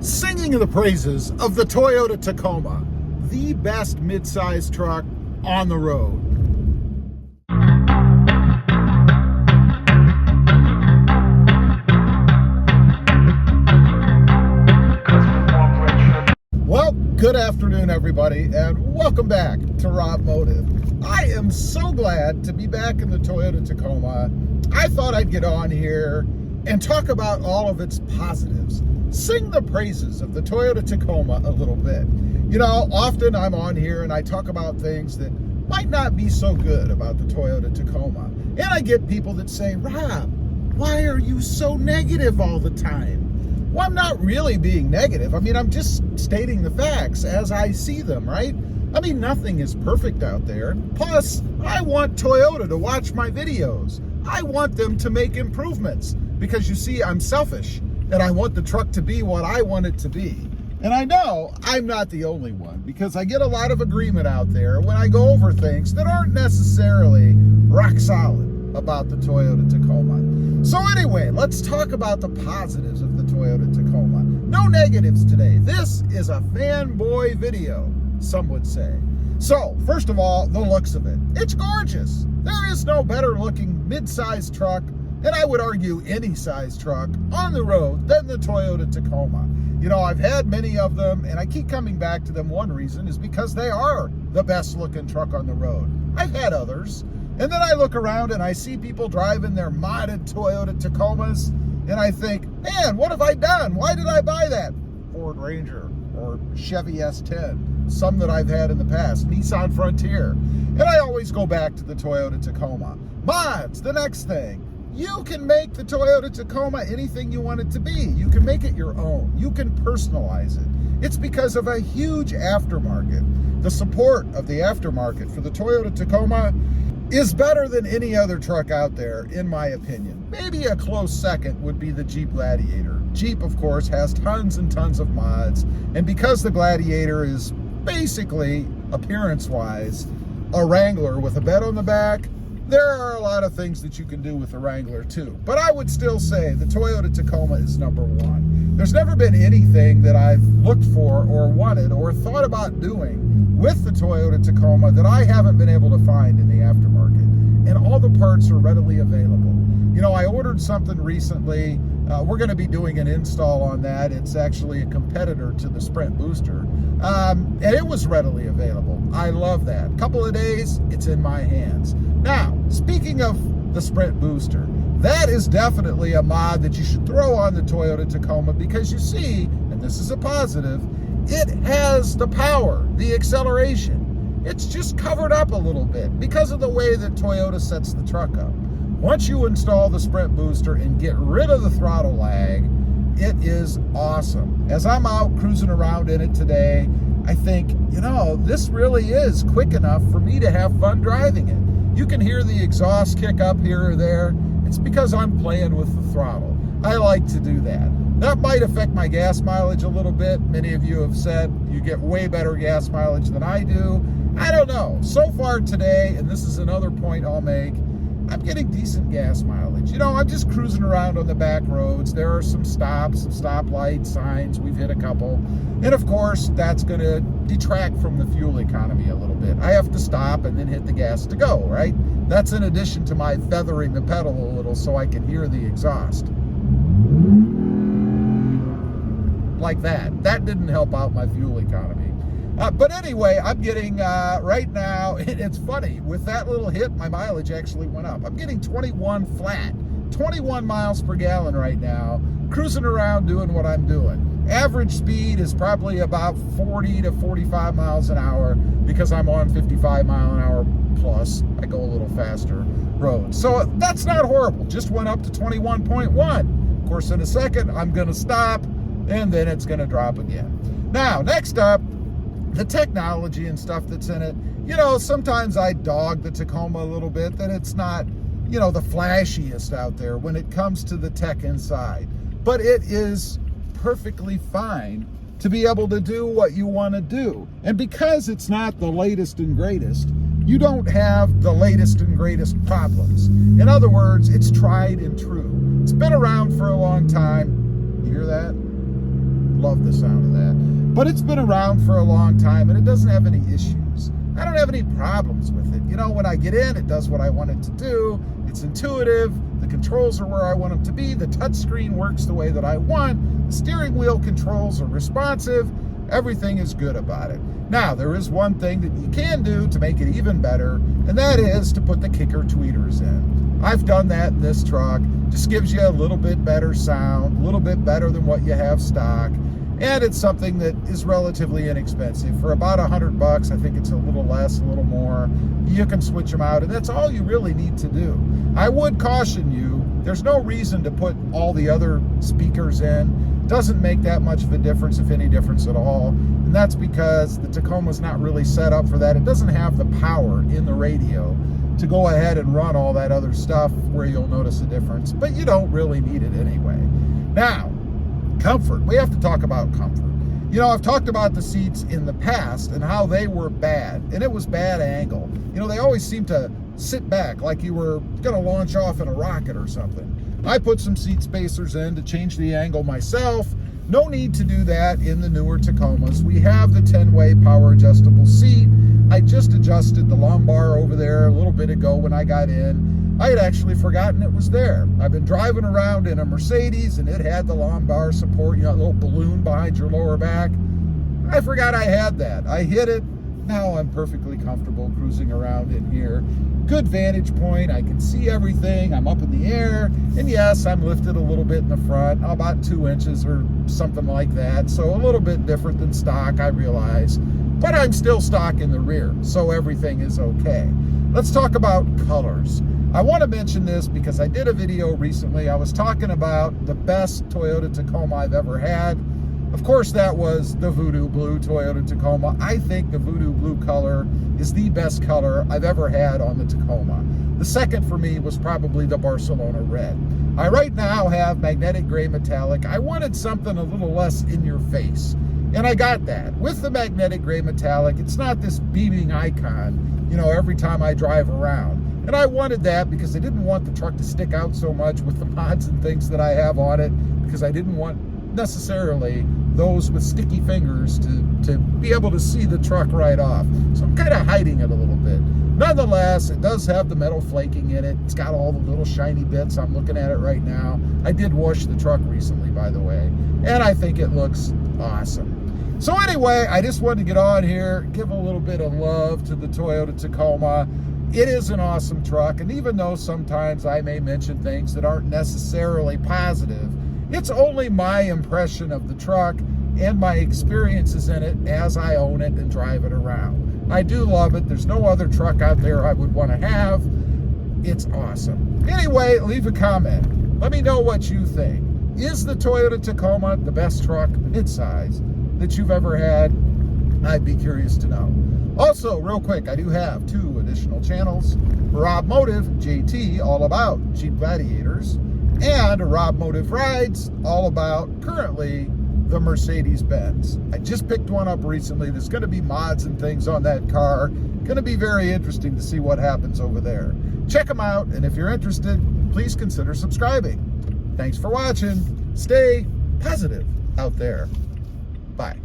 Singing the praises of the Toyota Tacoma, the best mid-size truck on the road. Well, good afternoon, everybody, and welcome back to Robmotive. I am so glad to be back in the Toyota Tacoma. I thought I'd get on here and talk about all of its positives. Sing the praises of the Toyota Tacoma a little bit. You know, often I'm on here and I talk about things that might not be so good about the Toyota Tacoma. And I get people that say, Rob, why are you so negative all the time? Well, I'm not really being negative. I mean, I'm just stating the facts as I see them, right? I mean, nothing is perfect out there. Plus, I want Toyota to watch my videos. I want them to make improvements because you see, I'm selfish. And I want the truck to be what I want it to be. And I know I'm not the only one because I get a lot of agreement out there when I go over things that aren't necessarily rock solid about the Toyota Tacoma. So anyway, let's talk about the positives of the Toyota Tacoma. No negatives today. This is a fanboy video, some would say. So, first of all, the looks of it. It's gorgeous. There is no better looking mid-sized truck, and I would argue any size truck on the road than the Toyota Tacoma. You know, I've had many of them and I keep coming back to them. One reason is because they are the best looking truck on the road. I've had others. And then I look around and I see people driving their modded Toyota Tacomas and I think, man, what have I done? Why did I buy that? Ford Ranger or Chevy S10, some that I've had in the past, Nissan Frontier. And I always go back to the Toyota Tacoma. Mods, the next thing. You can make the Toyota Tacoma anything you want it to be. You can make it your own. You can personalize it. It's because of a huge aftermarket. The support of the aftermarket for the Toyota Tacoma is better than any other truck out there, in my opinion. Maybe a close second would be the Jeep Gladiator. Jeep, of course, has tons and tons of mods. And because the Gladiator is basically, appearance-wise, a Wrangler with a bed on the back, there are a lot of things that you can do with the Wrangler too. But I would still say the Toyota Tacoma is number one. There's never been anything that I've looked for or wanted or thought about doing with the Toyota Tacoma that I haven't been able to find in the aftermarket. And all the parts are readily available. You know, I ordered something recently. We're going to be doing an install on that. It's actually a competitor to the Sprint Booster. And it was readily available. I love that. A couple of days, it's in my hands. Now, speaking of the Sprint Booster, that is definitely a mod that you should throw on the Toyota Tacoma because you see, and this is a positive, it has the power, the acceleration. It's just covered up a little bit because of the way that Toyota sets the truck up. Once you install the Sprint Booster and get rid of the throttle lag, it is awesome. As I'm out cruising around in it today, I think, you know, this really is quick enough for me to have fun driving it. You can hear the exhaust kick up here or there. It's because I'm playing with the throttle. I like to do that. That might affect my gas mileage a little bit. Many of you have said you get way better gas mileage than I do. I don't know. So far today, and this is another point I'll make, I'm getting decent gas mileage. You know, I'm just cruising around on the back roads. There are some stops, some stoplight signs. We've hit a couple. And of course, that's going to detract from the fuel economy a little bit. I have to stop and then hit the gas to go, right? That's in addition to my feathering the pedal a little so I can hear the exhaust. Like that. That didn't help out my fuel economy. But anyway, I'm getting, right now, it's funny, with that little hit, my mileage actually went up. I'm getting 21 flat, 21 miles per gallon right now, cruising around doing what I'm doing. Average speed is probably about 40 to 45 miles an hour because I'm on 55 mile an hour plus. I go a little faster roads. So that's not horrible, just went up to 21.1. Of course, in a second, I'm gonna stop and then it's gonna drop again. Now, next up, the technology and stuff that's in it. You know, sometimes I dog the Tacoma a little bit, that it's not, you know, the flashiest out there when it comes to the tech inside. But it is perfectly fine to be able to do what you want to do. And because it's not the latest and greatest, you don't have the latest and greatest problems. In other words, it's tried and true. It's been around for a long time. You hear that? Love the sound of that. But it's been around for a long time and it doesn't have any issues. I don't have any problems with it. You know, when I get in, it does what I want it to do. It's intuitive. The controls are where I want them to be. The touchscreen works the way that I want. The steering wheel controls are responsive. Everything is good about it. Now, there is one thing that you can do to make it even better, and that is to put the kicker tweeters in. I've done that in this truck. Just gives you a little bit better sound, a little bit better than what you have stock. And it's something that is relatively inexpensive. For about $100, I think it's a little less, a little more. You can switch them out, and that's all you really need to do. I would caution you, there's no reason to put all the other speakers in. Doesn't make that much of a difference, if any difference at all. And that's because the Tacoma's not really set up for that. It doesn't have the power in the radio to go ahead and run all that other stuff where you'll notice a difference, but you don't really need it anyway. Now, comfort. We have to talk about comfort. You know, I've talked about the seats in the past and how they were bad, and it was bad angle. You know, they always seemed to sit back like you were going to launch off in a rocket or something. I put some seat spacers in to change the angle myself. No need to do that in the newer Tacomas. We have the 10-way power adjustable seat. I just adjusted the lumbar over there a little bit ago when I got in. I had actually forgotten it was there. I've been driving around in a Mercedes and it had the lumbar support, you know, a little balloon behind your lower back. I forgot I had that. I hit it. Now I'm perfectly comfortable cruising around in here. Good vantage point. I can see everything. I'm up in the air. And yes, I'm lifted a little bit in the front, about 2 inches or something like that. So a little bit different than stock, I realize. But I'm still stock in the rear, so everything is okay. Let's talk about colors. I want to mention this because I did a video recently. I was talking about the best Toyota Tacoma I've ever had. Of course, that was the Voodoo Blue Toyota Tacoma. I think the Voodoo Blue color is the best color I've ever had on the Tacoma. The second for me was probably the Barcelona Red. I right now have magnetic gray metallic. I wanted something a little less in your face, and I got that. With the magnetic gray metallic, it's not this beaming icon, you know, every time I drive around. And I wanted that because I didn't want the truck to stick out so much with the mods and things that I have on it, because I didn't want necessarily those with sticky fingers to be able to see the truck right off. So I'm kind of hiding it a little bit. Nonetheless, it does have the metal flaking in it. It's got all the little shiny bits. I'm looking at it right now. I did wash the truck recently, by the way, and I think it looks awesome. So anyway, I just wanted to get on here, give a little bit of love to the Toyota Tacoma. It is an awesome truck, and even though sometimes I may mention things that aren't necessarily positive, it's only my impression of the truck and my experiences in it as I own it and drive it around. I do love it. There's no other truck out there I would want to have. It's awesome. Anyway, leave a comment. Let me know what you think. Is the Toyota Tacoma the best truck, midsize, that you've ever had? I'd be curious to know. Also, real quick, I do have 2 additional channels. Robmotive JT, all about Jeep Gladiators, and Robmotive Rides, all about, currently, the Mercedes-Benz. I just picked one up recently. There's going to be mods and things on that car. Going to be very interesting to see what happens over there. Check them out, and if you're interested, please consider subscribing. Thanks for watching. Stay positive out there. Bye.